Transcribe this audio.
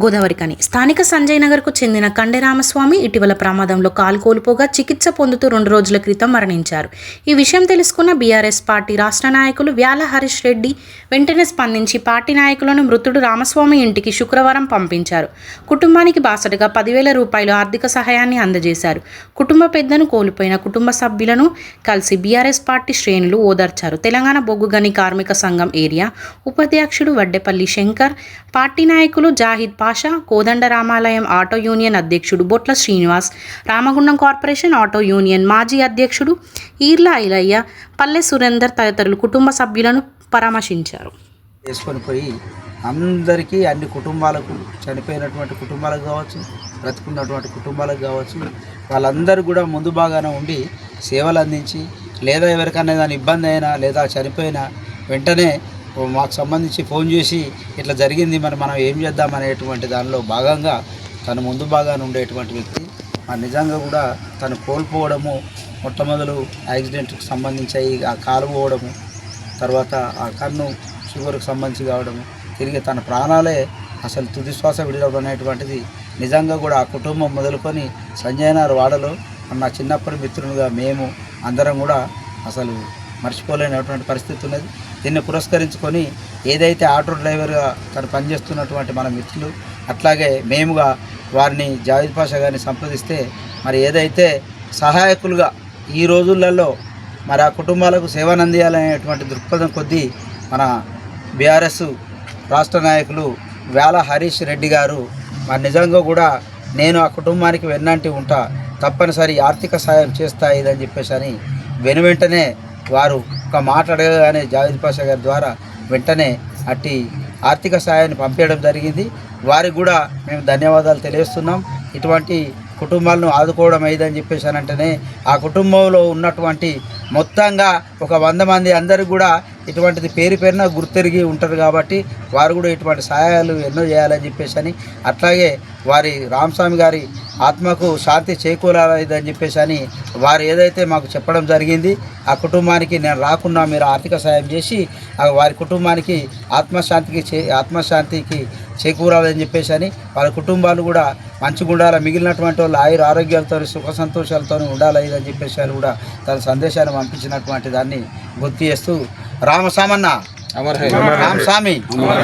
గోదావరికని స్థానిక సంజయ్ నగర్కు చెందిన కండె రామస్వామి ఇటీవల ప్రమాదంలో కాలు కోల్పోగా చికిత్స పొందుతూ 2 రోజుల క్రితం మరణించారు. ఈ విషయం తెలుసుకున్న బీఆర్ఎస్ పార్టీ రాష్ట్ర నాయకులు వ్యాల హరీష్ రెడ్డి వెంటనే స్పందించి పార్టీ నాయకులను మృతుడు రామస్వామి ఇంటికి శుక్రవారం పంపించారు. కుటుంబానికి బాసటగా 10,000 రూపాయలు ఆర్థిక సహాయాన్ని అందజేశారు. కుటుంబ పెద్దను కోల్పోయిన కుటుంబ సభ్యులను కలిసి బీఆర్ఎస్ పార్టీ శ్రేణులు ఓదార్చారు. తెలంగాణ బొగ్గు గని కార్మిక సంఘం ఏరియా ఉపాధ్యక్షుడు వడ్డేపల్లి శంకర్, పార్టీ నాయకులు జాహిద్ పాషా, కోదండ రామాలయం ఆటో యూనియన్ అధ్యక్షుడు Botla Srinivas, Ramagundam corporation auto union మాజీ అధ్యక్షుడు ఈర్ల ఐలయ్య, పల్లె సురేందర్ తదితరులు కుటుంబ సభ్యులను పరామర్శించారు. తీసుకొని పోయి అందరికీ అన్ని కుటుంబాలకు, చనిపోయినటువంటి కుటుంబాలకు కావచ్చు, బ్రతుకున్నటువంటి కుటుంబాలకు కావచ్చు, వాళ్ళందరూ కూడా ముందు బాగానే ఉండి సేవలు అందించి, లేదా ఎవరికైనా ఏదైనా ఇబ్బంది అయినా లేదా చనిపోయినా వెంటనే మాకు సంబంధించి ఫోన్ చేసి ఇట్లా జరిగింది, మనం ఏం చేద్దాం అనేటువంటి దానిలో భాగంగా తను ముందు బాగానే ఉండేటువంటి వ్యక్తి. నిజంగా కూడా తను కోల్పోవడము, మొట్టమొదలు యాక్సిడెంట్కి సంబంధించి ఆ కాలు పోవడము, తర్వాత ఆ కన్ను షుగర్కి సంబంధించి కావడము, తిరిగి తన ప్రాణాలే అసలు తుది శ్వాస విడవడం అనేటువంటిది నిజంగా కూడా ఆ కుటుంబం మొదలుకొని సంజయ్ నగర్ వాడలో నా చిన్నప్పటి మిత్రులుగా మేము అందరం కూడా అసలు మర్చిపోలేనటువంటి పరిస్థితి ఉన్నది. దీన్ని పురస్కరించుకొని ఏదైతే ఆటో డ్రైవర్గా తను పనిచేస్తున్నటువంటి మన మిత్రులు, అట్లాగే మేముగా వారిని జావేద్ పాషా గారిని సంప్రదిస్తే మరి ఏదైతే సహాయకులుగా ఈ రోజులలో మరి ఆ కుటుంబాలకు సేవనందియాలనేటువంటి దృక్పథం కొద్దీ మన బీఆర్ఎస్ రాష్ట్ర నాయకులు వ్యాల హరీష్ రెడ్డి గారు మరి నిజంగా కూడా నేను ఆ కుటుంబానికి వెన్నంటి ఉంటా, తప్పనిసరి ఆర్థిక సాయం చేస్తా ఇదని చెప్పేసి అని వెనువెంటనే వారు ఒక మాట అడగగానే జావేద్ పాషా గారి ద్వారా వెంటనే అట్టి ఆర్థిక సహాయాన్ని పంపించడం జరిగింది. వారికి కూడా మేము ధన్యవాదాలు తెలియజేస్తున్నాం. ఇటువంటి కుటుంబాలను ఆదుకోవడం అయిందని చెప్పేసి అంటేనే ఆ కుటుంబంలో ఉన్నటువంటి మొత్తంగా ఒక 100 మంది అందరికీ కూడా ఇటువంటిది పేరు పేరున గుర్తెరిగి ఉంటారు కాబట్టి వారు కూడా ఇటువంటి సహాయాలు ఎన్నో చేయాలని చెప్పేసి అని, అట్లాగే వారి రామస్వామి గారి ఆత్మకు శాంతి చేకూరాలని చెప్పేసి అని వారు ఏదైతే మాకు చెప్పడం జరిగింది, ఆ కుటుంబానికి నేను రాకున్నా మీరు ఆర్థిక సాయం చేసి వారి కుటుంబానికి ఆత్మశాంతికి చేకూరాలని చెప్పేసి అని, వాళ్ళ కుటుంబాలు కూడా మంచిగా ఉండాలి, మిగిలినటువంటి వాళ్ళు ఆరోగ్యాలతో సుఖ సంతోషాలతో ఉండాలి అని చెప్పేసి అని కూడా తన సందేశాన్ని పంపించినటువంటి దాన్ని గుర్తు చేస్తూ రామస్వామన్న రామస్వామి